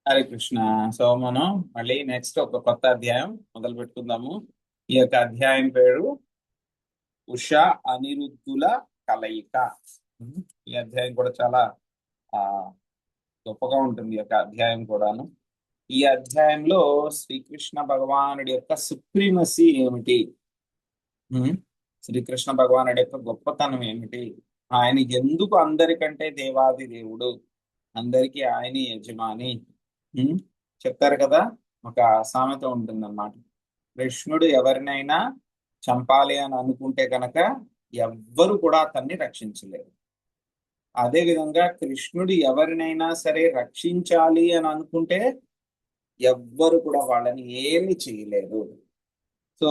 Hare Krishna. So మనం మళ్ళీ next ఒక కొత్త అధ్యాయం మొదలు పెట్టుకుందాము. ఈ యొక్క అధ్యాయం పేరు ఉష అనిరుద్ధుల కలయిక. ఈ అధ్యాయం కూడా చాలా ఆ గొప్పగా ఉంటుంది. ఈ యొక్క అధ్యాయం కూడాను. ఈ అధ్యాయంలో శ్రీకృష్ణ భగవానుడి యొక్క సుప్రీమసీ ఏమిటి, ఉమ్, శ్రీకృష్ణ భగవానుడి యొక్క గొప్పతనం ఏమిటి, ఆయన ఎందుకు అందరికంటే దేవాది దేవుడు, అందరికీ ఆయన యజమాని, ఉమ్, చెప్తారు కదా. ఒక సామెత ఉంటుందన్నమాట. కృష్ణుడు ఎవరినైనా చంపాలి అని అనుకుంటే కనుక ఎవ్వరు కూడా అతన్ని రక్షించలేరు. అదే విధంగా కృష్ణుడు ఎవరినైనా సరే రక్షించాలి అని అనుకుంటే ఎవ్వరు కూడా వాళ్ళని ఏమి చేయలేరు. సో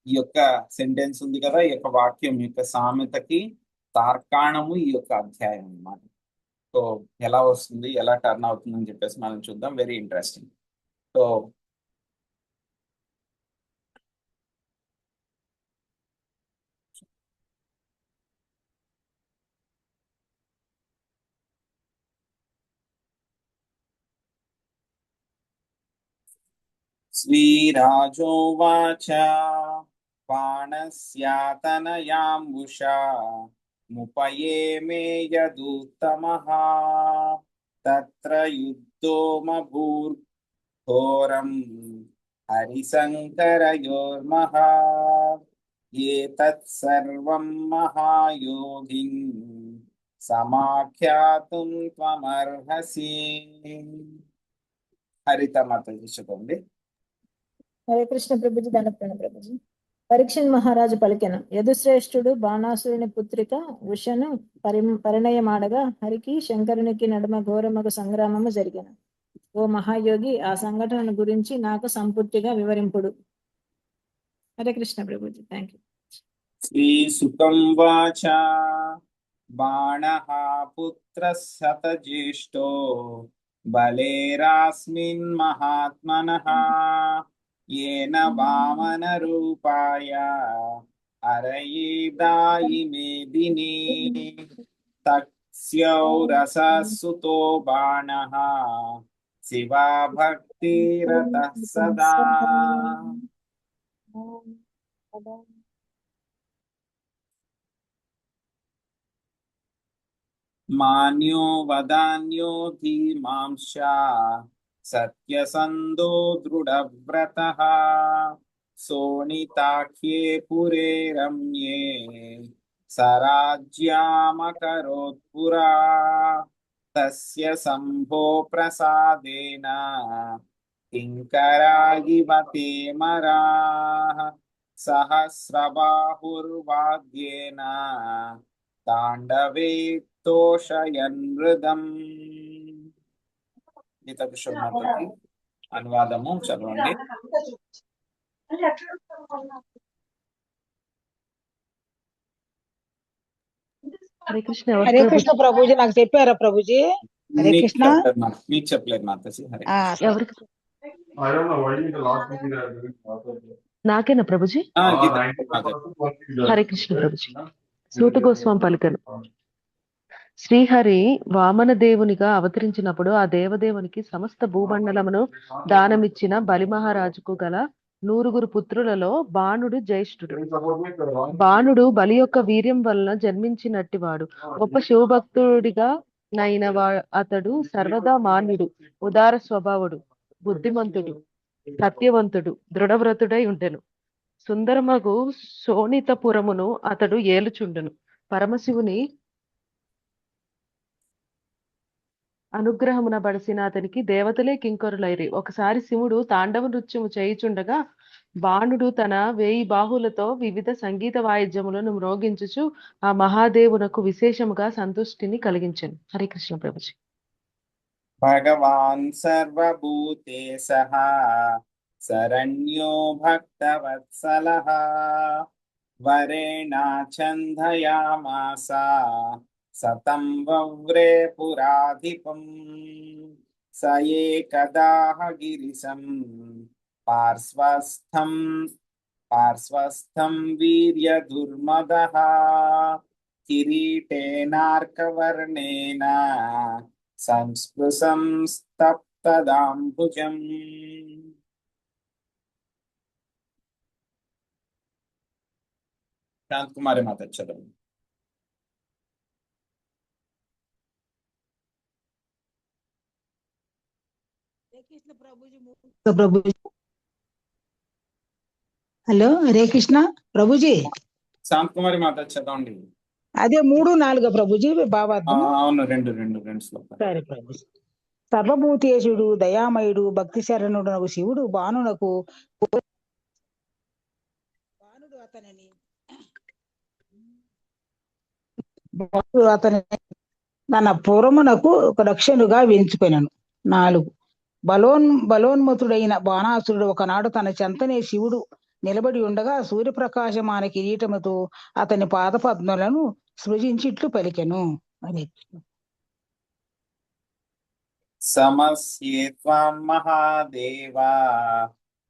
ఈ యొక్క సెంటెన్స్ ఉంది కదా, ఈ యొక్క వాక్యం, ఈ యొక్క సామెతకి తార్కాణము ఈ యొక్క అధ్యాయం అన్నమాట. సో ఎలా వస్తుంది, ఎలా టర్న్ అవుతుంది అని చెప్పేసి మనం చూద్దాం. Very interesting. సో శ్రీరాజోవాచ బాణస్యాతనయాంబుషా ముపయే యదూత్తమః తత్ర యుద్ధోమభూర్ఘోరం హరిశంకరయోర్మః ఏతత్ సర్వం మహాయోగిన్ సమాఖ్యాతుం త్వమర్హసి. హరిత మాత చూసుకోండి. హరే కృష్ణ ప్రభుజీ, దండప్రణ ప్రభుజీ. పరీక్షణ్ మహారాజు పలికెను, యదుశ్రేష్ఠుడు బాణాసురుని పుత్రిక ఉషను పరిణయమాడగా హరికి శంకరునికి నడుమ ఘోరమగు సంగ్రామము జరిగెను. ఓ మహాయోగి, ఆ సంఘటన గురించి నాకు సంపూర్తిగా వివరింపుడు. Hare Krishna Prabhuji, thank you. శ్రీసుకం వాచ బాణః పుత్రः శతజ్యేష్ఠో బలేరాస్మిన్ మహాత్మనః येन वामनरूपाय अरये दायिमे दिने तस्यौरसः सुतो बाणः शिवा भक्तिरतः सदा. मान्यो वदान्यो धीमांशा सत्यसन्धो दृढव्रतः सोनिताख्ये पुरे रम्ये सराज्यामकरोत्पुरा तस्य शम्भो प्रसादेन किङ्करागिवते मराः सहस्रबाहुर्वाद्येन ताण्डवे తోషయన్ మృదం. గీత కృష్ణమాతకి అనువాదము చదవండి. హరే కృష్ణ. హరే కృష్ణ ప్రభుజీ, నాకు చెప్పారా ప్రభుజీ? హరే కృష్ణ. మీకు చెప్పలేదు మాతాజీ. హరే ఎవరికి? నాకేనా ప్రభుజీ? హరే కృష్ణ ప్రభుజీ. సూత గోస్వామి పలికను, శ్రీహరి వామన దేవునిగా అవతరించినప్పుడు ఆ దేవదేవునికి సమస్త భూమండలమును దానమిచ్చిన బలి మహారాజుకు గల 9 పుత్రులలో బాణుడు జ్యేష్ఠుడు. బాణుడు బలి యొక్క వీర్యం వలన జన్మించినట్టివాడు. గొప్ప శివభక్తుడిగా నైన అతడు సర్వదా మాన్యుడు, ఉదార స్వభావుడు, బుద్ధిమంతుడు, సత్యవంతుడు, దృఢవ్రతుడై ఉండెను. సుందరమగు శోణితపురమును అతడు ఏలుచుండెను. పరమశివుని అనుగ్రహమున బడిసిన అతనికి దేవతలే కింకరులైరి. ఒకసారి శివుడు తాండవ నృత్యము చేయుచుండగా బాణుడు తన 1000 బాహులతో వివిధ సంగీత వాయిద్యములను మ్రోగించుచు ఆ మహాదేవునకు విశేషముగా సంతుష్టిని కలిగించెను. హరే కృష్ణ ప్రభుజీ. భగవాన్ సర్వభూతేశః శరణ్యో భక్తవత్సలః వరేణ ఛందయామాస సతం వవ్రే పురాధిపం స ఏకదాహ గిరిశం పార్శ్వస్థం వీర్యదుర్మదః కిరీటేనార్కవర్ణేన సంస్పృశం తదాంబుజం. శాంతకుమారి మాత చదవండి. ప్రభుజీ హలో, హరే కృష్ణ ప్రభుజీ. శాంతకుమారి మాత చదవండి. అదే 3, 4 ప్రభుజీ భావార్థం. అవును, రెండు శ్లోకాలు. సరే ప్రభుజీ. సర్వభూతేశుడు దయామయుడు భక్తి శరణుడు శివుడు బాణుడు అతని తన పూర్వమునకు ఒక రక్షణుగా ఎంచుకొనెను. 4 బలోన్మతుడైన బాణాసురుడు ఒకనాడు తన చెంతనే శివుడు నిలబడి ఉండగా సూర్యప్రకాశమాన కిరీటముతో అతని పాదపద్మలను సృజించి ఇట్లు పలికెను. అదే సమస్యే త్వాం మహాదేవా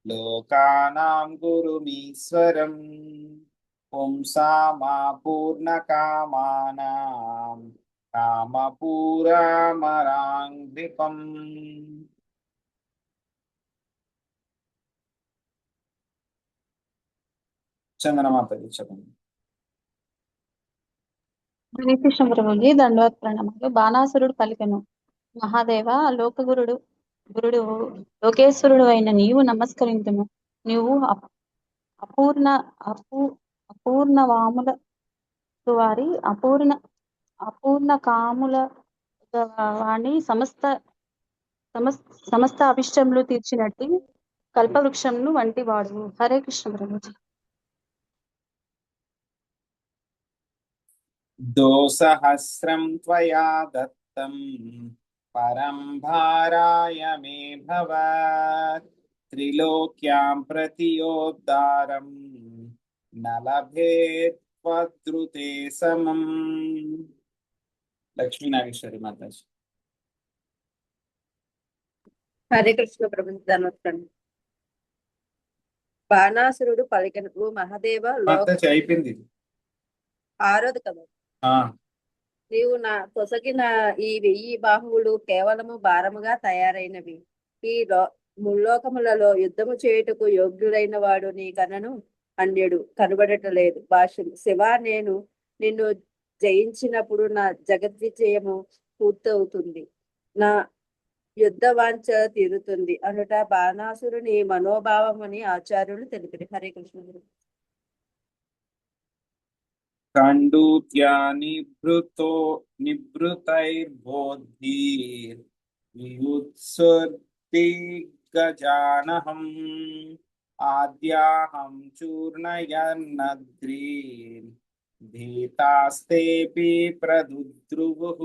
లోకానాం గురుమీశ్వరం పుంసామా పూర్ణకామానాం కామపూరామరాంగ్రిపం. చందనమాతకి చెప్పండి. హరే కృష్ణ ప్రభుజీ, దండవత్ ప్రణామాలు. బాణాసురుడు పలికెను, మహాదేవ గురుడు లోకేశ్వరుడు అయిన నీవు నమస్కరింతును. నీవు అపూర్ణ వాముల వారి అపూర్ణ కాముల వాణి సమస్త అభిష్టములు తీర్చినట్టి కల్పవృక్షమును వంటి వాడు. హరే కృష్ణ ప్రభుజీ. దోసహస్రం త్వయా దత్తం పరం భారాయ మే భవత్ త్రిలోక్యాం ప్రతియోద్ధారం నలభేత్ త్వద్రుతే సమం. లక్ష్మీ నాగేశ్వరి మాతాజీ. హరే కృష్ణ ప్రభుజీ, ధన్వత్ప్రణామం. బాణాసురుడు పలికెను, ఓ మహాదేవ మాతాజీ అయిపోయింది. 6వ కదా. నీవు నా కొసగిన ఈ 1000 బాహువులు కేవలము భారముగా తయారైనవి. ఈ ముల్లోకములలో యుద్ధము చేయుటకు యోగ్యుడైన వాడు నీ కనను అన్యుడు కనబడటలేదు. భాష్యం. శివ, నేను నిన్ను జయించినప్పుడు నా జగద్విజయము పూర్తవుతుంది, నా యుద్ధ వాంఛ తీరుతుంది అనుట బాణాసురుని మనోభావమని ఆచార్యులు తెలిపారు. హరే కృష్ణ. ఖండూత్యా నిభృతైర్బోధిర్ వియుత్సుర్దిగ్గజానహం ఆద్యాహం చూర్ణయన్నద్రీన్ భీతాస్తేపి ప్రదుద్రువుః.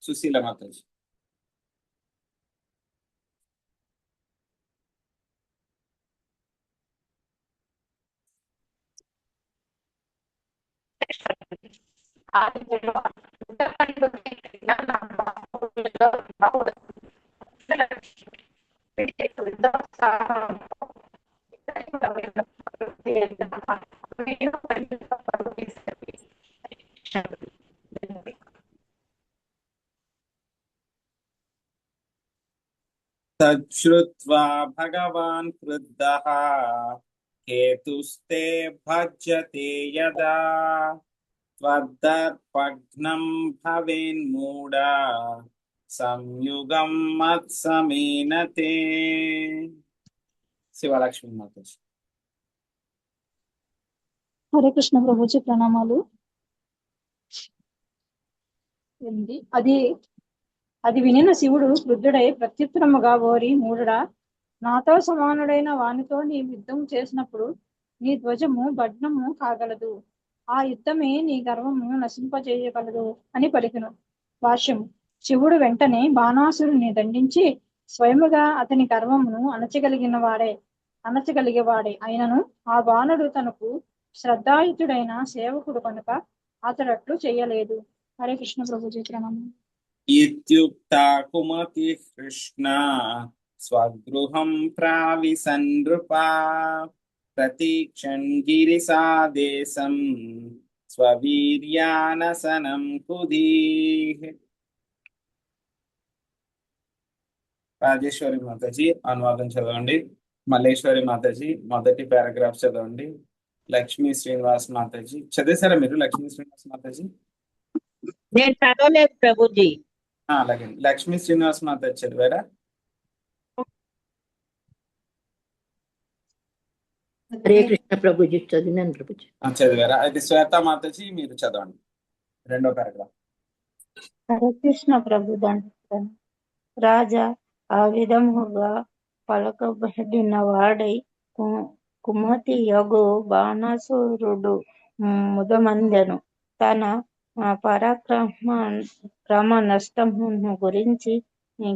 సుశీల మాతాజీ. తచ్చుత్వా భగవాన్ క్రుద్ధః కేతుస్తే భజ్యతే యదా త్వద్దర్పఘ్నం భవేన్మూఢా సంయుగం మత్సమేనతే. శివలక్ష్మి మాతాజీ. హరే కృష్ణ ప్రభుజీ, ప్రణామాలు. అది వినిన శివుడు క్రుద్ధుడై ప్రత్యుత్తరముగా, ఓరి మూఢుడా, నాతో సమానుడైన వానితో నీ యుద్ధం చేసినప్పుడు నీ ధ్వజము భగ్నము కాగలదు, ఆ యుద్ధమే నీ గర్వము నశింపజేయగలదు అని పలికెను. భాష్యము. శివుడు వెంటనే బాణాసురుని దండించి స్వయముగా అతని గర్వమును అణచగలిగేవాడే అయినను ఆ బాణుడు తనకు శ్రద్ధాయుతుడైన సేవకుడు కనుక అతడట్లు చెయ్యలేదు. హరే కృష్ణ ప్రభుజీ, ప్రణామం. ఇత్యుక్తా కుమతి కృష్ణ స్వగృహం ప్రావిశన్ నృపా ప్రతీక్షన్ గిరిసాదేశం స్వవీర్యానసనం కుధీః. రాజేశ్వరి మాతాజీ అనువాదం చదవండి. మల్లేశ్వరి మాతాజీ మొదటి పారాగ్రాఫ్ చదవండి. లక్ష్మీ శ్రీనివాస్ మాతాజీ చదివేశారా మీరు? లక్ష్మీ శ్రీనివాస్ మాతాజీ నేను చదవలేదు ప్రభుజీ. అలాగే లక్ష్మీ శ్రీనివాస్ మాతాజీ చదివారా? హరే కృష్ణ ప్రభుజీ చదివినాను ప్రభుజీ. చదివారా? అయితే శ్వేత మాతాజీ మీరు చదవండి రెండో పారాగ్రాఫ్. హరే కృష్ణ ప్రభు దండ రాజా ఆ విధముగా పలకబడిన వాడై కుమతి యగు బాణాసురుడు ముదమందెను. తన పరాక్రమ నష్టమును గురించి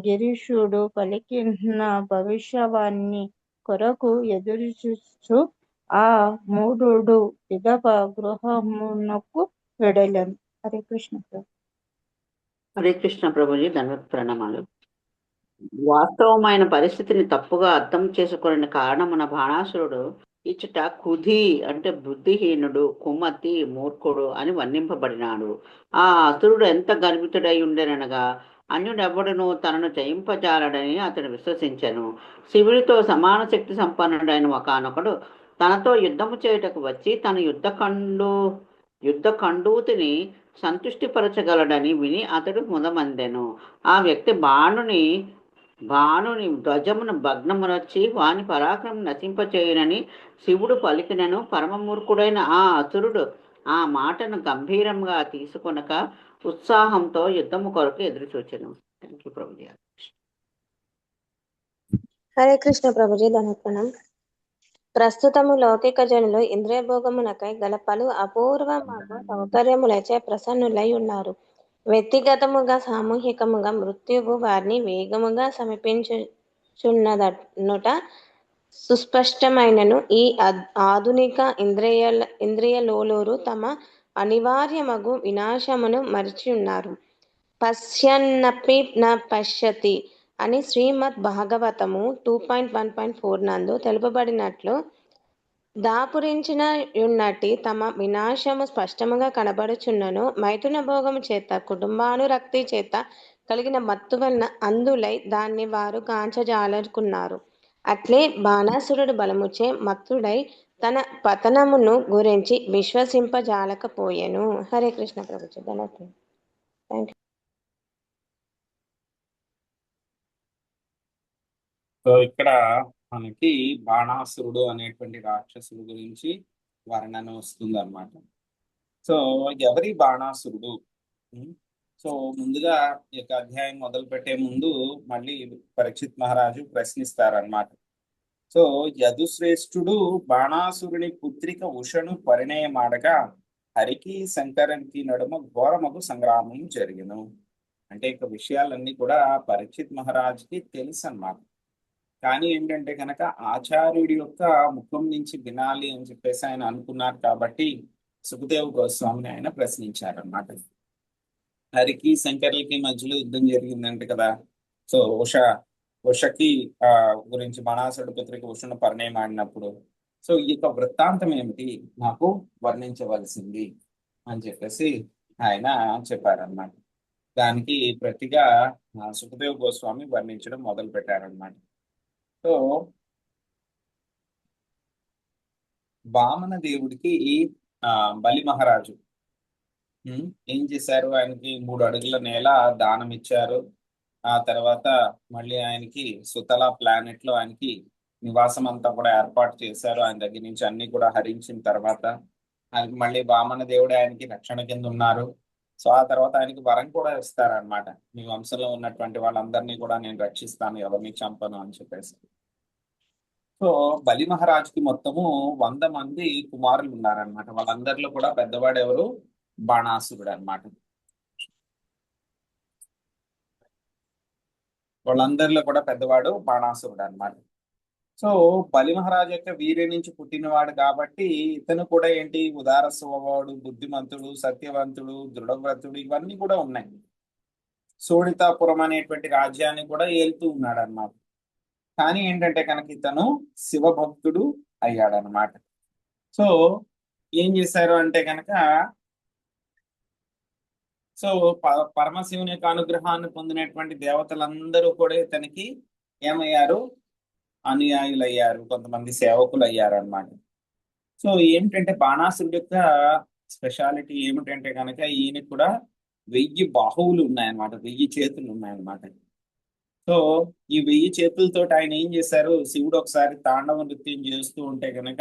గిరీషుడు పలికిన భవిష్యవాణి కొరకు ఎదురుచూచు ఆ మూఢుడు విధవ గృహమునకు వెడలెను. హరే కృష్ణ ప్రభు. హరే కృష్ణ ప్రభుజీ ధన్వత్ ప్రణామాలు. వాస్తవమైన పరిస్థితిని తప్పుగా అర్థం చేసుకునే కారణమున బాణాసురుడు ఇచ్చట కుధి అంటే బుద్ధిహీనుడు, కుమతి, మూర్ఖుడు అని వర్ణింపబడినాడు. ఆ అసురుడు ఎంత గర్వితుడై ఉండేననగా అన్యుడెవడును తనను జయింపజాలడని అతడు విశ్వసించెను. శివుడితో సమాన శక్తి సంపన్నుడైన ఒకనొకడు తనతో యుద్ధము చేయుటకు వచ్చి తన యుద్ధ కండూతిని సంతుష్టిపరచగలడని విని అతడు ముదమందెను. ఆ వ్యక్తి బాణుని ధ్వజమును భగ్నమునొచ్చి వాని పరాక్రమం నశింపచేయునని శివుడు పలికినను. పరమమూర్ఖుడైన ఆ అసురుడు ఆ మాటను గంభీరంగా తీసుకొనక ఉత్సాహంతో యుద్ధము కొరకు ఎదురు చూచెను. Thank you Prabhuji. హరే కృష్ణ ప్రభుజీ ధనప్రణం. ప్రస్తుతము లౌకిక జనులు ఇంద్రియభోగమునకై గల పలు అపూర్వమైన సౌకర్యములచే ప్రసన్నులై ఉన్నారు. వ్యక్తిగతముగా సామూహికముగా మృత్యువు వారిని వేగముగా సమీపించుచున్నదనుట సుస్పష్టమైనను ఈ ఆధునిక ఇంద్రియలోలురు తమ అనివార్యమగు వినాశమును మరిచి ఉన్నారు. పశ్యన్నపి న పశ్యతి అని శ్రీమద్ భాగవతము 2.1.4 నందు తెలుపబడినట్లు దాపురించిన యున్నటి తమ వినాశము స్పష్టముగా కనబడుచున్నను. మైథున భోగము చేత కుటుంబానురక్తి చేత కలిగిన మత్తు వలన అందులై దాన్ని వారు కాంచజాలనుకున్నారు. అట్లే బాణాసురుడు బలముచే మత్తుడై తన పతనమును గురించి విశ్వసింపజాలకపోయెను. హరే కృష్ణ ప్రభుజీ ధన్యవాదాలు. Thank you. సో ఇక్కడ మనకి బాణాసురుడు అనేటువంటి రాక్షసుడు గురించి వర్ణన వస్తుంది అనమాట. సో ఎవరి బాణాసురుడు? సో ముందుగా ఈ యొక్క అధ్యాయం మొదలు పెట్టే ముందు మళ్ళీ పరీక్షిత్ మహారాజు ప్రశ్నిస్తారనమాట. సో యదుశ్రేష్ఠుడు బాణాసురుని పుత్రిక ఉషను పరిణయమాడగా హరికి శంకరునికి నడుమ ఘోరమగు సంగ్రామం జరిగెను. అంటే ఇక విషయాలన్నీ కూడా పరీక్షిత్ మహారాజుకి తెలుసు అన్నమాట. కానీ ఏంటంటే కనుక ఆచార్యుడి యొక్క ముఖం నుంచి వినాలి అని చెప్పేసి ఆయన అనుకున్నారు కాబట్టి సుఖదేవ్ గోస్వామిని ఆయన ప్రశ్నించారనమాట. హరికి శంకర్లకి మధ్యలో యుద్ధం జరిగిందంటే కదా. సో ఉషకి గురించి బాణాసురుడి పుత్రిక ఉషను పరిణయం ఆడినప్పుడు సో ఈ యొక్క వృత్తాంతం ఏమిటి నాకు వర్ణించవలసింది అని చెప్పేసి ఆయన చెప్పారనమాట. దానికి ప్రతిగా సుఖదేవ్ గోస్వామి వర్ణించడం మొదలు పెట్టారనమాట. సో వామన దేవుడికి బలి మహారాజు ఏం చేశారు? ఆయనకి 3 అడుగుల నేల దానం ఇచ్చారు. ఆ తర్వాత మళ్ళీ ఆయనకి సుతల ప్లానెట్ లో ఆయనకి నివాసం అంతా కూడా ఏర్పాటు చేశారు. ఆయన దగ్గర నుంచి అన్ని కూడా హరించిన తర్వాత ఆయనకి మళ్ళీ వామన దేవుడు ఆయనకి రక్షణ కింద ఉన్నారు. సో ఆ తర్వాత ఆయనకి వరం కూడా ఇస్తారనమాట. మీ వంశంలో ఉన్నటువంటి వాళ్ళందరినీ కూడా నేను రక్షిస్తాను, ఎవరిని చంపను అని చెప్పేసి. సో బలి మహారాజుకి మొత్తము 100 మంది కుమారులు ఉన్నారనమాట. వాళ్ళందరిలో కూడా పెద్దవాడు ఎవరు? బాణాసురుడు అనమాట. వాళ్ళందరిలో కూడా పెద్దవాడు బాణాసురుడు అనమాట. సో బలి మహారాజు యొక్క వీర్య నుంచి పుట్టినవాడు కాబట్టి ఇతను కూడా ఏంటి ఉదార స్వభావుడు, బుద్ధిమంతుడు, సత్యవంతుడు, దృఢవ్రతుడు ఇవన్నీ కూడా ఉన్నాయి. శోణితాపురం అనేటువంటి రాజ్యాన్ని కూడా ఏలుతూ ఉన్నాడు అన్నమాట. కానీ ఏంటంటే కనుక ఇతను శివభక్తుడు అయ్యాడనమాట. సో ఏం చేశారు అంటే కనుక సో పరమశివుని యొక్క అనుగ్రహాన్ని పొందినటువంటి దేవతలందరూ కూడా ఇతనికి ఏమయ్యారు? అనుయాయులు అయ్యారు, కొంతమంది సేవకులు అయ్యారు అన్నమాట. సో ఏమిటంటే బాణాసురుడు యొక్క స్పెషాలిటీ ఏమిటంటే కనుక ఈయన కూడా 1000 బాహువులు ఉన్నాయన్నమాట, 1000 చేతులు ఉన్నాయన్నమాట. సో ఈ 1000 చేతులతో ఆయన ఏం చేశారు? శివుడు ఒకసారి తాండవ నృత్యం చేస్తూ ఉంటే కనుక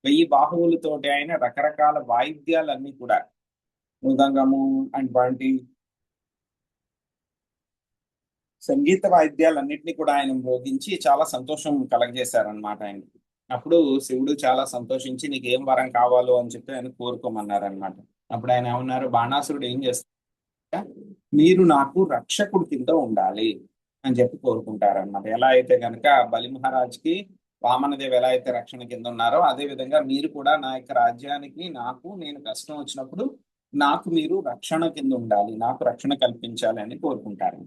1000 బాహువులతోటి ఆయన రకరకాల వాయిద్యాలన్నీ కూడా, మృదంగము అటువంటి సంగీత వాయిద్యాలన్నింటినీ కూడా ఆయన మ్రోగించి చాలా సంతోషం కలగజేశారనమాట ఆయనకి. అప్పుడు శివుడు చాలా సంతోషించి నీకు ఏం వరం కావాలో అని చెప్పి ఆయన కోరుకోమన్నారనమాట. అప్పుడు ఆయన ఏమన్నారు? బాణాసురుడు ఏం చేస్తారు, మీరు నాకు రక్షకుడి కింద ఉండాలి అని చెప్పి కోరుకుంటారనమాట. ఎలా అయితే కనుక బలి మహారాజ్కి వామనదేవి ఎలా అయితే రక్షణ కింద ఉన్నారో, అదే విధంగా మీరు కూడా నా యొక్క రాజ్యానికి నేను కష్టం వచ్చినప్పుడు నాకు మీరు రక్షణ కింద ఉండాలి, నాకు రక్షణ కల్పించాలి అని కోరుకుంటారు.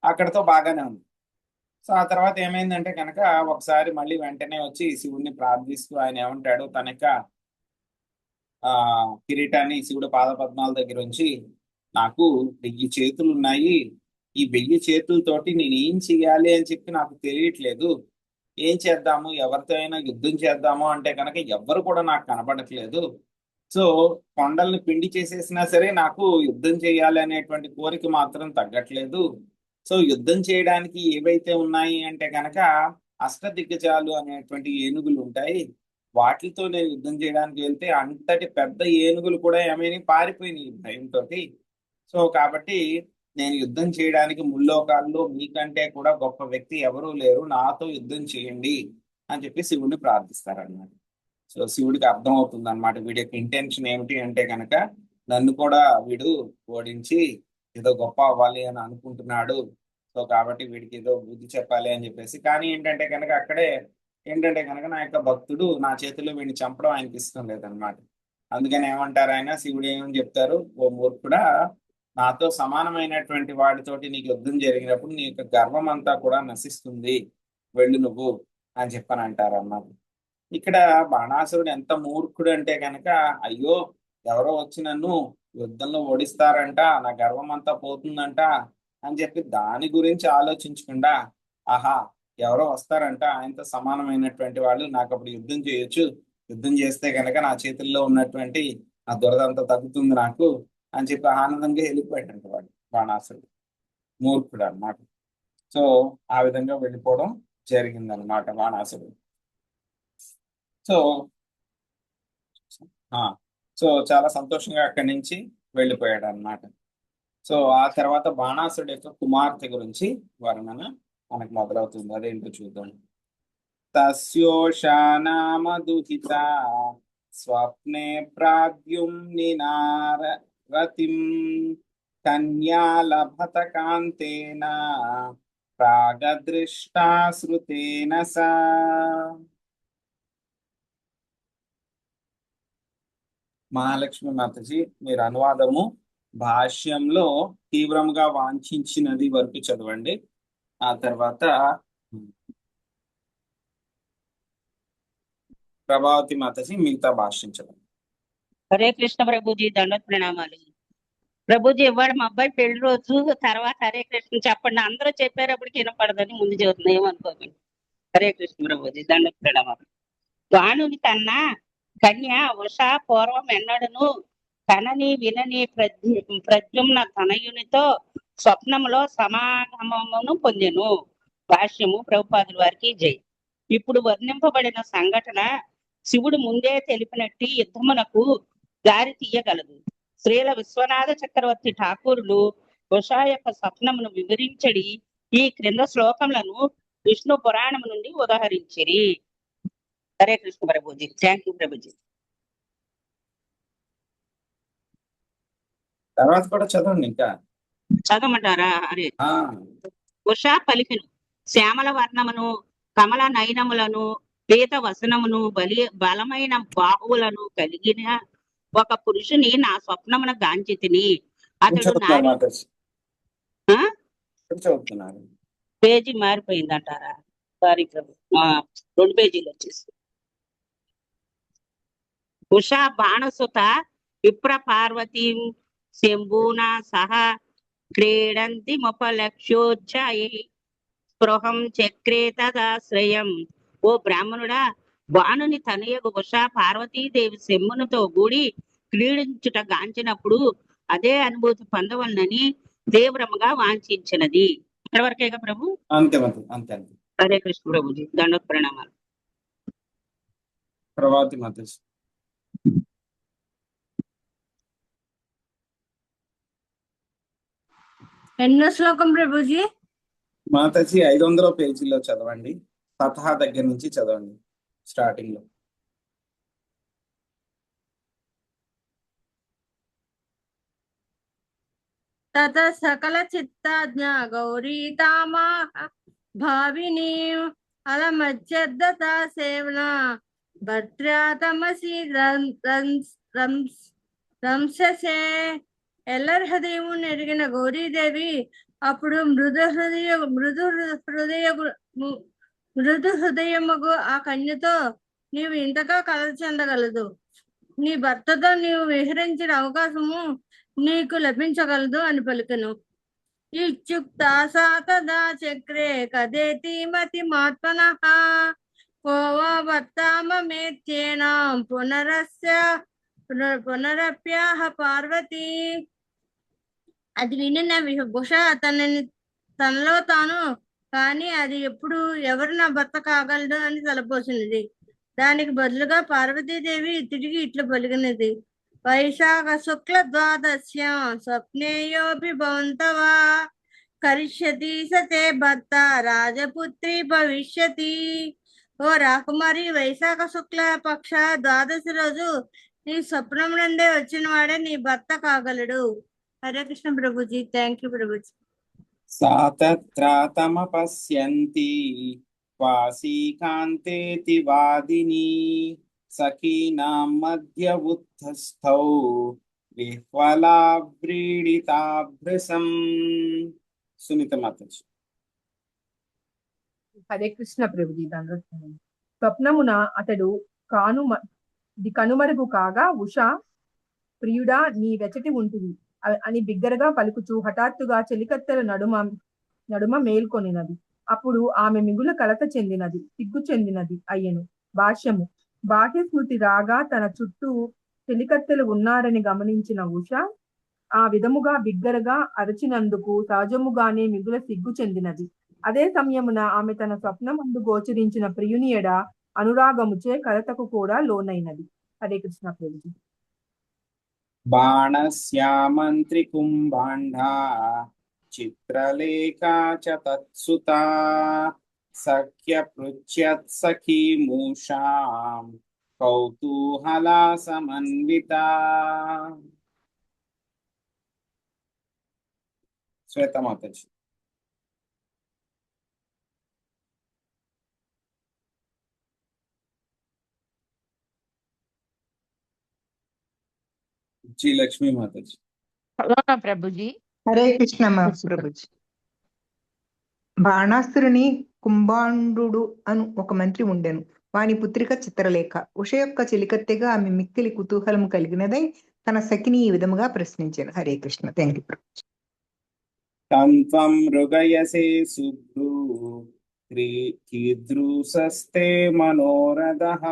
అక్కడతో బాగానే ఉంది. సో ఆ తర్వాత ఏమైందంటే కనుక ఒకసారి మళ్ళీ వెంటనే వచ్చి శివుడిని ప్రార్థిస్తూ ఆయన ఏమంటాడు, తన యొక్క కిరీటాన్ని శివుడు పాదపద్మాల దగ్గర ఉంచి, నాకు 1000 చేతులు ఉన్నాయి, ఈ 1000 చేతులతోటి నేను ఏం చెయ్యాలి అని చెప్పి నాకు తెలియట్లేదు, ఏం చేద్దాము, ఎవరితో అయినా యుద్ధం చేద్దాము అంటే కనుక ఎవ్వరు కూడా నాకు కనబడట్లేదు. సో కొండల్ని పిండి చేసేసినా సరే నాకు యుద్ధం చేయాలి అనేటువంటి కోరిక మాత్రం తగ్గట్లేదు. సో యుద్ధం చేయడానికి ఏవైతే ఉన్నాయి అంటే కనుక అష్టదిగ్గజాలు అనేటువంటి ఏనుగులు ఉంటాయి, వాటితో నేను యుద్ధం చేయడానికి వెళ్తే అంతటి పెద్ద ఏనుగులు కూడా ఏమైనా పారిపోయినాయి భయంతో. సో కాబట్టి నేను యుద్ధం చేయడానికి ముల్లోకాల్లో మీకంటే కూడా గొప్ప వ్యక్తి ఎవరూ లేరు, నాతో యుద్ధం చేయండి అని చెప్పి శివుడిని ప్రార్థిస్తారన్నమాట. సో శివుడికి అర్థం అవుతుంది అనమాట వీడి యొక్క ఇంటెన్షన్ ఏమిటి అంటే కనుక నన్ను కూడా వీడు ఓడించి ఏదో గొప్ప అవ్వాలి అని అనుకుంటున్నాడు, సో కాబట్టి వీడికి ఏదో బుద్ధి చెప్పాలి అని చెప్పేసి. కానీ ఏంటంటే కనుక అక్కడే ఏంటంటే కనుక నా యొక్క భక్తుడు నా చేతిలో వీడిని చంపడం ఆయనకి ఇష్టం లేదనమాట. అందుకని ఏమంటారు ఆయన, శివుడు ఏమని చెప్తారు, ఓ మూర్ఖుడా, నాతో సమానమైనటువంటి వాడితోటి నీకు యుద్ధం జరిగినప్పుడు నీ యొక్క గర్వం అంతా కూడా నశిస్తుంది, వెళ్ళు నువ్వు అని చెప్పని అంటారు అన్నమాట. ఇక్కడ బాణాసురుడు ఎంత మూర్ఖుడు అంటే కనుక, అయ్యో ఎవరో వచ్చి నన్ను యుద్ధంలో ఓడిస్తారంట, నా గర్వం అంతా పోతుందంట అని చెప్పి దాని గురించి ఆలోచించకుండా, ఆహా ఎవరో వస్తారంట ఆయనతో సమానమైనటువంటి వాళ్ళు, నాకు అప్పుడు యుద్ధం చేయొచ్చు, యుద్ధం చేస్తే కనుక నా చేతుల్లో ఉన్నటువంటి ఆ దురదంతా తగ్గుతుంది నాకు అని చెప్పి ఆనందంగా వెళ్ళిపోయాడంట వాడు బాణాసురుడు. మూర్ఖుడు అన్నమాట. సో ఆ విధంగా వెళ్ళిపోవడం జరిగిందనమాట బాణాసురుడు. సో సో చాలా సంతోషంగా అక్కడి నుంచి వెళ్ళిపోయాడు అన్నమాట. సో ఆ తర్వాత బాణాసురుడు యొక్క కుమార్తె గురించి వర్ణన మనకు మొదలవుతుంది. అదేంటో చూద్దాం. తస్యోషానామదుహిత స్వప్నే ప్రాద్యుమ్నినారతిం కన్యా లభత కాంతేన ప్రాగదృష్టా శ్రుతేన సా. మహాలక్ష్మి మాతజీ మీరు అనువాదము భాష్యంలో తీవ్రంగా వాంఛించినది వరకు చదవండి, ఆ తర్వాత ప్రభావతి మాతజీ మిగతా భాష్యం చదవండి. హరే కృష్ణ ప్రభుజీ, దండోత్ ప్రణామాలు. ప్రభుజీ ఇవాళ మా అబ్బాయి పెళ్లి రోజు, తర్వాత హరే కృష్ణ చెప్పండి, అందరూ చెప్పేటప్పటికి వినపడదని ముందు చెబుతున్నా, ఏమనుకోకండి. హరే కృష్ణ ప్రభుజీ, దండోత్ ప్రణామాలు. బాణుని కన్నా కన్య ఉషా పూర్వం ఎన్నడను కనని వినని ప్రద్యుమ్న తనయునితో స్వప్నములో సమాగమమును పొందెను. భాష్యము ప్రభుపాదుల వారికి జై. ఇప్పుడు వర్ణింపబడిన సంఘటన శివుడు ముందే తెలిపినట్టు యుద్ధమునకు దారి తీయగలదు. శ్రీల విశ్వనాథ చక్రవర్తి ఠాకూరులు ఉషా యొక్క స్వప్నమును వివరించడి ఈ క్రింద శ్లోకములను విష్ణు పురాణము నుండి ఉదహరించిరి. హరే కృష్ణ ప్రభుజీ. Thank you Prabhuji. తర్వాత కూడా చదవండి, ఇంకా చదవమంటారా? హరే. ఉషా పలికెను, శ్యామల వర్ణమును కమల నయనములను పీత వసనమును బలమైన బాహువులను కలిగిన ఒక పురుషుని నా స్వప్నమున గాంచితిని. అతడు పేజీ మారిపోయిందంటారా? సారీ ప్రభు, 2 పేజీలు వచ్చేసి. ఉషా బాణసుత విప్ర పార్వతీ శంభూనా సహ క్రీడంతి ముపలక్ష్యోజ్జాయి స్పృహం చక్రే తదాశ్రయం. ఓ బ్రాహ్మణుడా, బాణుని తనయగు ఉష పార్వతీదేవి సెమ్మునితో కూడి క్రీడించుట గాంచినప్పుడు అదే అనుభూతి పొందవలనని తీవ్రముగా వాంఛించినది. ఇక్కడ వరకేగా ప్రభు? అంతే అంతే అంతే అంతే. హరే కృష్ణ ప్రభుజీ, దండోత్ ప్రణామాలు. ప్రభావతి మాతాజీ. ఎన్నో శ్లోకం ప్రభుజీ? మాతాజీ 500వ పేజీలో చదవండి. తథా దగ్గర నుంచి చదవండి స్టార్టింగ్ లో. తత సకల చిత్తాజ్ఞ గౌరీతామా భావిని అలమధ్యర్థత సేవన భద్రాతమసి రంససే. ఎల్లరి హృదయమును ఎరిగిన గౌరీదేవి అప్పుడు మృదు హృదయముగు ఆ కన్యతో నీవు ఇంతగా కలత చెందగలదు. నీ భర్తతో నీవు విహరించిన అవకాశము నీకు లభించగలదు అని పలికెను. ఇత్యుక్తా సా తదా చక్రే కదేతి మతి మాత్మనః కోవా భర్తామేత్యేన పునరప్యాహ పార్వతి. అది వినిన ఉష తనలో తాను కానీ అది ఎప్పుడు ఎవరు నా భర్త కాగలడు అని తలపోసినది. దానికి బదులుగా పార్వతీదేవి తిరిగి ఇట్లు పలికినది. వైశాఖ శుక్ల ద్వాదశ్యాం స్వప్నేయోపి భవంతవా కరిష్యతి సతే భర్త రాజపుత్రి భవిష్యతి. ఓ రాకుమారి, వైశాఖ శుక్ల పక్ష ద్వాదశి రోజు నీ స్వప్నం నుండే వచ్చిన వాడే నీ భర్త కాగలడు. హరే కృష్ణ ప్రభుజీ. Thank you Prabhuji. సాతత్రాతమపశ్యంతి వాసీకాంతేతి వాదిని సఖీనాం మధ్య ఉత్థస్థౌ విహ్వలావ్రీడితాభృశం. సునీత మాతాజీ. హరే కృష్ణ ప్రభుజీ. దండోత్సవం. స్వప్నమున అతడు కనుమరుగు కాగా ఉష, ప్రియుడా నీ వెచటి ఉంటుంది అని బిగ్గరగా పలుకుచూ హఠాత్తుగా చెలికత్తెల నడుమ మేల్కొనినది. అప్పుడు ఆమె మిగుల కలత చెందినది, సిగ్గు చెందినది అయ్యెను. భాష్యము. బాహ్య స్మృతి రాగా తన చుట్టూ చెలికత్తెలు ఉన్నారని గమనించిన ఉష ఆ విధముగా బిగ్గరగా అరచినందుకు సహజముగానే మిగుల సిగ్గు చెందినది. అదే సమయమున ఆమె తన స్వప్నమందు గోచరించిన ప్రియుని ఎడ అనురాగముచే కలతకు కూడా లోనైనది. హరే కృష్ణ ప్రభుజీ. బాణస్యామంత్రి కుంభాండా చిత్రలేఖా చ తత్సుతా సఖ్య పృచ్యత్ సఖీమూషాం కౌతూహలా సమన్వితా. శ్వేత మాతాజీ. జీ లక్ష్మీ మాతాజీ. ప్రభుజీ. హరే కృష్ణ ప్రభుజీ. బాణాసురుని కుంభాండు అను ఒక మంత్రి ఉండెను. వాని పుత్రిక చిత్రలేఖ. ఉష యొక్క చెలికత్తెగా ఆమె మిక్కిలి కుతూహలం కలిగినదై తన సఖిని ఈ విధముగా ప్రశ్నించాను. హరే కృష్ణ. Thank you Prabhuji. తంత్వం మృగయసే శుభ్రు కీదృశస్తే మనోరథః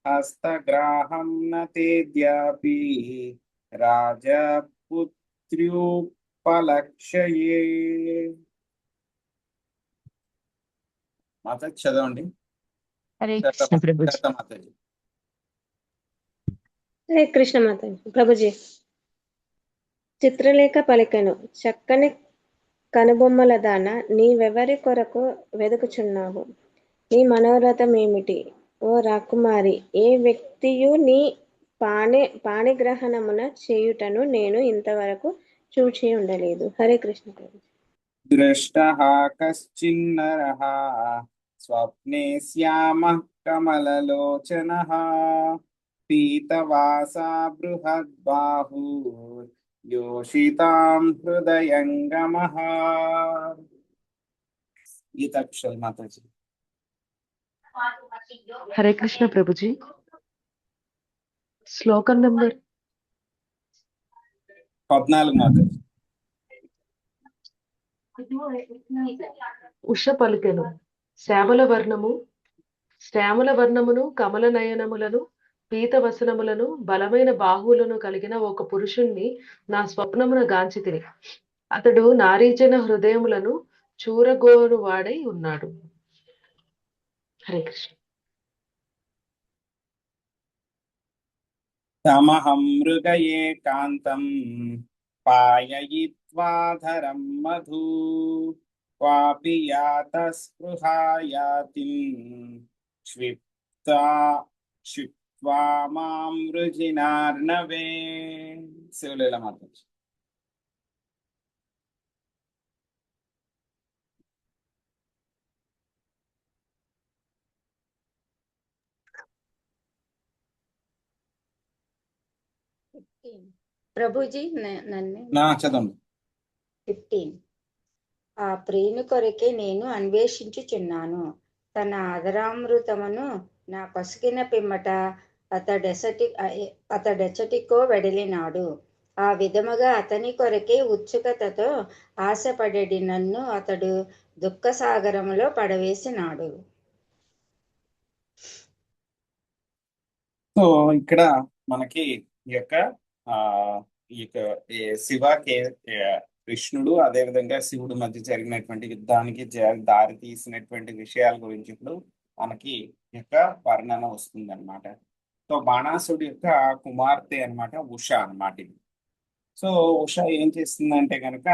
హస్తగ్రాహం న తేద్యాపి రాజపుత్ర్యుపలక్ష్యయే. మాతాజీ చదవండి. హరే కృష్ణ ప్రభుజీ. మాతాజీ. హరే కృష్ణ మాతాజీ. ప్రభుజీ. చిత్రలేఖ పలికెను. చక్కని కనుబొమ్మల దాన నీవెవరి కొరకు వెదుకుచున్నావు? నీ మనోరథం ఏమిటి? ఓ రాకుమారి, ఏ వ్యక్తియు నీ పాణిగ్రహణమున చేయుటను నేను ఇంతవరకు చూచి ఉండలేదు. హరే కృష్ణ ప్రభుజీ. దృష్టః కశ్చిన్నరః స్వప్నే శ్యామః కమలలోచనః పీతవాసా బృహద్బాహుర్ యోషితాం హృదయంగమః. గీతాక్షల్ మాతాజీ. హరే కృష్ణ ప్రభుజీ. శ్లోకం నంబర్ 14 మాతాజీ. ఉష పలికెను, శ్యామల వర్ణమును కమల నయనములను పీత వసనములను బలమైన బాహువులను కలిగిన ఒక పురుషుణ్ణి నా స్వప్నమున గాంచితిని. అతడు నారీజన హృదయములను చూరగోరు వాడై ఉన్నాడు. హరే కృష్ణ. తమహం మృగయే కాంతం పాయయిత్వాధరం మధు క్వాపి యాత స్పృహాయాతిం క్షిప్త్వా మాం వృజినార్ణవే. శివలీల మాతాజీ. ప్రభుజీ నన్ను చదవండి. 15. ఆ ప్రియుని కొరకే నేను అన్వేషించుచున్నాను. తన ఆదరామృతమును నా పసికిన పిమ్మట అతడెచ్చటికో వెడలినాడు. ఆ విధముగా అతని కొరకే ఉత్సుకతతో ఆశపడేది నన్ను అతడు దుఃఖ సాగరములో పడవేసినాడు. సో ఇక్కడ మనకి ఈ యొక్క శివ కృష్ణుడు అదే విధంగా శివుడు మధ్య జరిగినటువంటి యుద్ధానికి దారి తీసినటువంటి విషయాల గురించి ఇప్పుడు మనకి ఈ యొక్క వర్ణన వస్తుంది అనమాట. సో బాణాసుడి యొక్క కుమార్తె అనమాట ఉష అనమాట ఇది. సో ఉష ఏం చేస్తుందంటే కనుక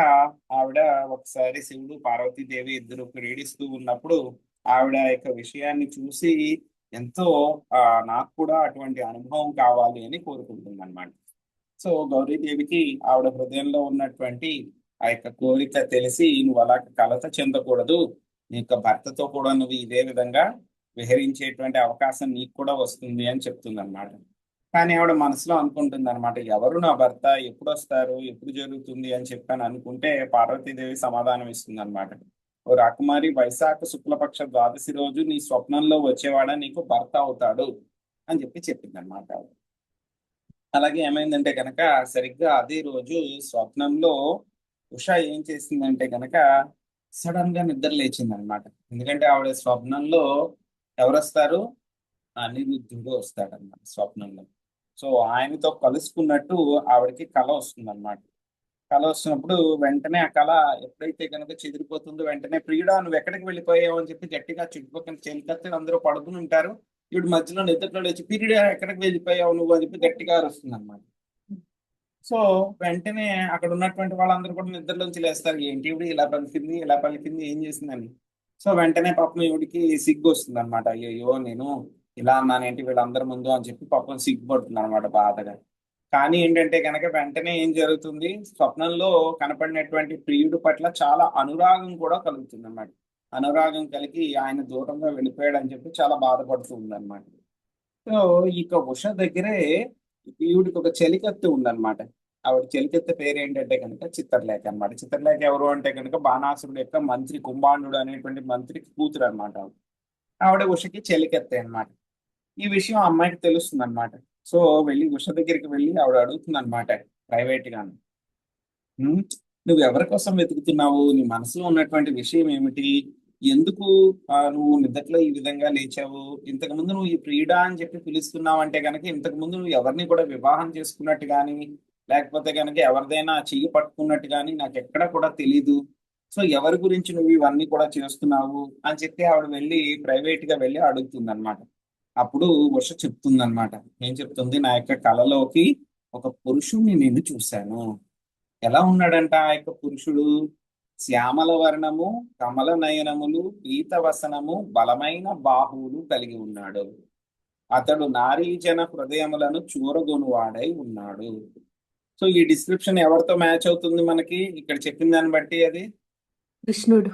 ఆవిడ ఒకసారి శివుడు పార్వతీదేవి ఇద్దరు క్రీడిస్తూ ఉన్నప్పుడు ఆవిడ యొక్క విషయాన్ని చూసి ఎంతో నాకు కూడా అటువంటి అనుభవం కావాలి అని కోరుకుంటుంది అనమాట. సో గౌరీదేవికి ఆవిడ హృదయంలో ఉన్నటువంటి ఆ యొక్క కోరిక తెలిసి నువ్వు అలా కలత చెందకూడదు, నీ యొక్క భర్తతో కూడా నువ్వు ఇదే విధంగా విహరించేటువంటి అవకాశం నీకు కూడా వస్తుంది అని చెప్తుంది అనమాట. కానీ ఆవిడ మనసులో అనుకుంటుంది అనమాట, ఎవరు నా భర్త, ఎప్పుడు వస్తారు, ఎప్పుడు జరుగుతుంది అని చెప్పాను అనుకుంటే పార్వతీదేవి సమాధానం ఇస్తుంది అనమాట. ఓ రాకుమారి, వైశాఖ శుక్లపక్ష ద్వాదశి రోజు నీ స్వప్నంలో వచ్చేవాడ నీకు భర్త అవుతాడు అని చెప్పింది అనమాట. అలాగే ఏమైందంటే కనుక సరిగ్గా అదే రోజు స్వప్నంలో ఉష ఏం చేసిందంటే కనుక సడన్ గా నిద్ర లేచింది అనమాట. ఎందుకంటే ఆవిడ స్వప్నంలో ఎవరు వస్తారు, అనిరుద్ధుడు వస్తాడన్నమాట స్వప్నంలో. సో ఆయనతో కలుసుకున్నట్టు ఆవిడకి కళ వస్తుంది అనమాట. కళ వస్తున్నప్పుడు వెంటనే ఆ కళ ఎప్పుడైతే కనుక చెదిరిపోతుందో వెంటనే ప్రియుడా నువ్వు ఎక్కడికి వెళ్ళిపోయావు అని చెప్పి గట్టిగా చుట్టుపక్కల చెలికత్తలు అందరూ పడుకుని ఉంటారు. ఇప్పుడు మధ్యలో నిద్రలో లేచి పీరియడా ఎక్కడికి వెళ్ళిపోయావు నువ్వు అని చెప్పి గట్టిగా అరుస్తుంది అనమాట. సో వెంటనే అక్కడ ఉన్నటువంటి వాళ్ళందరూ కూడా నిద్రలోంచి లేస్తారు, ఏంటి ఇవిడు ఇలా పలికింది ఏం చేసిందని. సో వెంటనే పాపం ఈవిడికి సిగ్గు వస్తుంది అనమాట. అయ్యో నేను ఇలా అన్నానేంటి వీళ్ళందరి ముందు అని చెప్పి పాపం సిగ్గుపడుతుంది అనమాట బాధగా. కానీ ఏంటంటే కనుక వెంటనే ఏం జరుగుతుంది, స్వప్నంలో కనపడినటువంటి ప్రియుడు పట్ల చాలా అనురాగం కూడా కలుగుతుంది అన్నమాట. అనురాగం కలిగి ఆయన దూరంగా వెళ్ళిపోయాడు అని చెప్పి చాలా బాధపడుతూ ఉందన్నమాట. సో ఇక ఉష దగ్గరే ప్రియుడికి ఒక చెలికత్తె ఉందన్నమాట. ఆవిడ చెలికత్తె పేరు ఏంటంటే కనుక చిత్రలేఖ అనమాట. చిత్రలేఖ ఎవరు అంటే కనుక బాణాసురుడు యొక్క మంత్రి కుంభాండు అనేటువంటి మంత్రికి కూతురు అనమాట. ఆవిడ ఉషకి చెలికత్తె అనమాట. ఈ విషయం అమ్మాయికి తెలుస్తుంది అనమాట. సో వెళ్ళి ఉష దగ్గరికి వెళ్ళి ఆవిడ అడుగుతుంది అనమాట ప్రైవేట్ గాను, నువ్వు ఎవరి కోసం వెతుకుతున్నావు, నీ మనసులో ఉన్నటువంటి విషయం ఏమిటి, ఎందుకు నువ్వు నిద్రలో ఈ విధంగా లేచావు, ఇంతకు ముందు నువ్వు ఈ ప్రియుడా అని చెప్పి పిలుస్తున్నావు అంటే కనుక ఇంతకు ముందు నువ్వు ఎవరిని కూడా వివాహం చేసుకున్నట్టు కానీ లేకపోతే కనుక ఎవరిదైనా చెయ్యి పట్టుకున్నట్టు కానీ నాకు ఎక్కడ కూడా తెలీదు. సో ఎవరి గురించి నువ్వు ఇవన్నీ కూడా చేస్తున్నావు అని చెప్పి ఆవిడ వెళ్ళి ప్రైవేట్ గా వెళ్ళి అడుగుతుంది అనమాట. అప్పుడు ఉష చెప్తుంది అనమాట. ఏం చెప్తుంది, నా యొక్క కళలోకి ఒక పురుషుణ్ణి నేను చూశాను. ఎలా ఉన్నాడంట ఆ యొక్క పురుషుడు, శ్యామల వర్ణము కమల నయనములు పీత వసనము బలమైన బాహువులు కలిగి ఉన్నాడు. అతడు నారీజన హృదయములను చూరగొనువాడై ఉన్నాడు. సో ఈ డిస్క్రిప్షన్ ఎవరితో మ్యాచ్ అవుతుంది మనకి ఇక్కడ చెప్పిన దాన్ని బట్టి? అది కృష్ణుడు.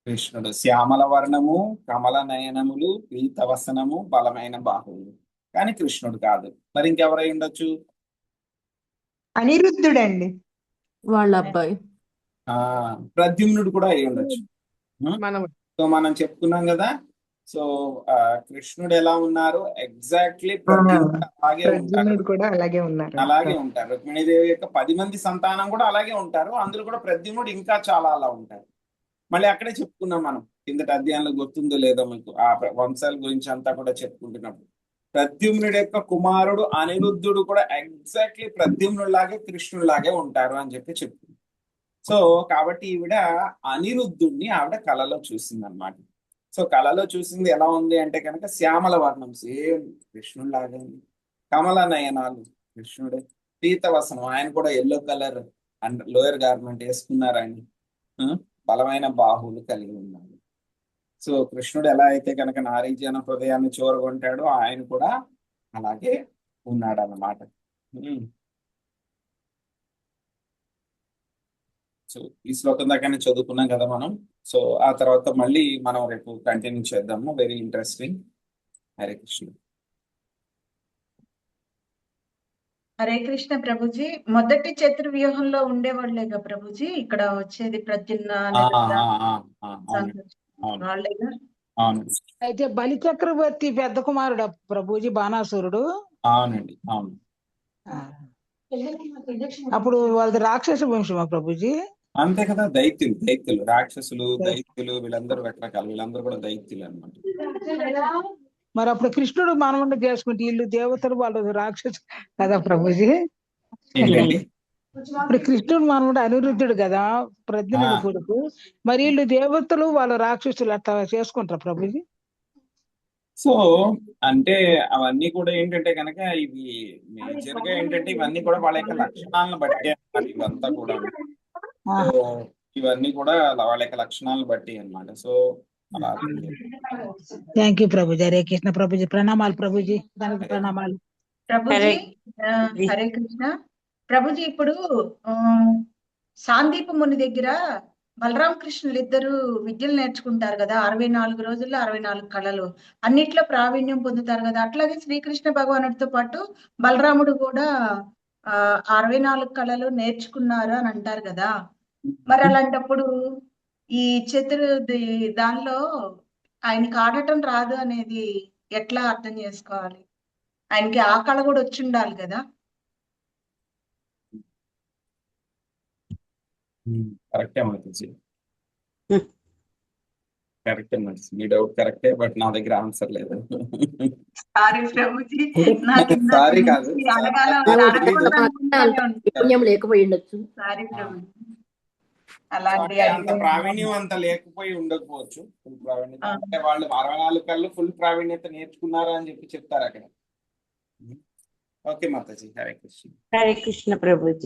కృష్ణుడు. శ్యామల వర్ణము కమల నయనములు పీత వసనము బలమైన బాహువులు, కానీ కృష్ణుడు కాదు. మరి ఇంకెవరై ఉండొచ్చు? అనిరుద్ధుడండి, వాళ్ళ అబ్బాయి. ప్రద్యుమ్నుడు కూడా అయి ఉండొచ్చు. సో మనం చెప్పుకున్నాం కదా, సో కృష్ణుడు ఎలా ఉన్నారు, ఎగ్జాక్ట్లీ ప్రద్యుమ్నుడు అలాగే ఉంటారు. ప్రద్యుమ్నుడు కూడా అలాగే ఉన్నారు. అలాగే ఉంటారు. రుక్మిణీదేవి యొక్క 10 మంది సంతానం కూడా అలాగే ఉంటారు. అందులో కూడా ప్రద్యుమ్నుడు ఇంకా చాలా అలా ఉంటారు. మళ్ళీ అక్కడే చెప్పుకున్నాం మనం కిందటి అధ్యాయంలో, గుర్తుందో లేదో మీకు, ఆ వంశాల గురించి అంతా కూడా చెప్పుకుంటున్నప్పుడు ప్రద్యుమ్నుడి యొక్క కుమారుడు అనిరుద్ధుడు కూడా ఎగ్జాక్ట్లీ ప్రద్యుమ్నుడిలాగే కృష్ణుడిలాగే ఉంటారు అని చెప్పి సో కాబట్టి ఈవిడ అనిరుద్ధుడిని ఆవిడ కళలో చూసింది అనమాట. సో కళలో చూసింది ఎలా ఉంది అంటే కనుక శ్యామల వర్ణం, సేమ్ కృష్ణుడిలాగే ఉంది. కమల నయనాలు కృష్ణుడే. పీతవసనం, ఆయన కూడా yellow colour and lower garment వేసుకున్నారు. ఆయన బలమైన బాహువులు కలిగి ఉన్నారు. సో కృష్ణుడు ఎలా అయితే కనుక నారీజన హృదయాన్ని చూరగొంటాడో ఆయన కూడా అలాగే ఉన్నాడు అన్నమాట. సో ఈ శ్లోకం దాకానే చదువుకున్నాం కదా మనం. సో ఆ తర్వాత మళ్ళీ మనం రేపు కంటిన్యూ చేద్దాము. Very interesting. హరే కృష్ణ. హరే కృష్ణ ప్రభుజీ. మొదటి చతుర్వ్యూహంలో ఉండేవాళ్ళేగా ప్రభుజీ ఇక్కడ వచ్చేది ప్రద్యుమ్న, వాళ్ళేగా. అవును, అయితే బలి చక్రవర్తి పెద్ద కుమారుడు ప్రభుజీ బాణాసురుడు. అవునండి, అవును. అప్పుడు వాళ్ళది రాక్షస వంశమా ప్రభుజీ? అంతే కదా, దైత్యులు రాక్షసులు, దైత్యులు, వీళ్ళందరూ రకరకాలు, వీళ్ళందరూ కూడా దైత్యులు అనమాట. మరి అప్పుడు కృష్ణుడు మానవుడిని చేసుకుంటే వీళ్ళు దేవతలు, వాళ్ళు రాక్షసు కదా ప్రభుజీ? ఏంటండి? ఇప్పుడు కృష్ణుడు మానవుడు అనిరుద్ధుడు కదా, ప్రద్యుమ్నుడి కొడుకు. మరి వీళ్ళు దేవతలు, వాళ్ళు రాక్షసులు అట్లా చేసుకుంటారు ప్రభుజీ? సో అంటే అవన్నీ కూడా ఏంటంటే కనుక ఇవి మేజర్ గా ఏంటంటే ఇవన్నీ కూడా వాళ్ళ యొక్క లక్షణాలను బట్టి అన్నమాట. ఇవంతా కూడా సో ఇవన్నీ కూడా వాళ్ళ యొక్క లక్షణాలను బట్టి అన్నమాట. సో అలా. Thank you Prabhuji. హరే కృష్ణ ప్రభుజీ. ప్రణామాలు ప్రభుజీ. దానికి ప్రణామాలు ప్రభుజీ. హరే కృష్ణ ప్రభుజీ. ఇప్పుడు సాందీప ముని దగ్గర బలరామ కృష్ణులు ఇద్దరు విద్యలు నేర్చుకుంటారు కదా, 64 రోజుల్లో 64 కళలు, అన్నిట్లో ప్రావీణ్యం పొందుతారు కదా. అట్లాగే శ్రీకృష్ణ భగవానుడితో పాటు బలరాముడు కూడా 64 కళలు నేర్చుకున్నారు అని అంటారు కదా. మరి అలాంటప్పుడు ఈ దానిలో ఆయనకి ఆడటం రాదు అనేది ఎట్లా అర్థం చేసుకోవాలి? ఆయనకి ఆ కళ కూడా వచ్చి ఉండాలి కదా. కరెక్టే మాతాజీ, కరెక్టే మాతాజీ. మీ డౌట్ కరెక్టే, బట్ నా దగ్గర ఆన్సర్ లేదు. సారీ ప్రభుజీ. సారీ కాదు, లేకపోయి ఉండొచ్చు. సారీ ప్రభుజీ. అంత ప్రావీణ్యం అంత లేకపోయి ఉండకపోవచ్చు. ఫుల్ ప్రావీణ్యత అంటే వాళ్ళు 64 కళ్ళు ఫుల్ ప్రావీణ్యత నేర్చుకున్నారు అని చెప్తారు అక్కడ. ఓకే మాతాజీ. హరే కృష్ణ. హరే కృష్ణ ప్రభుజీ.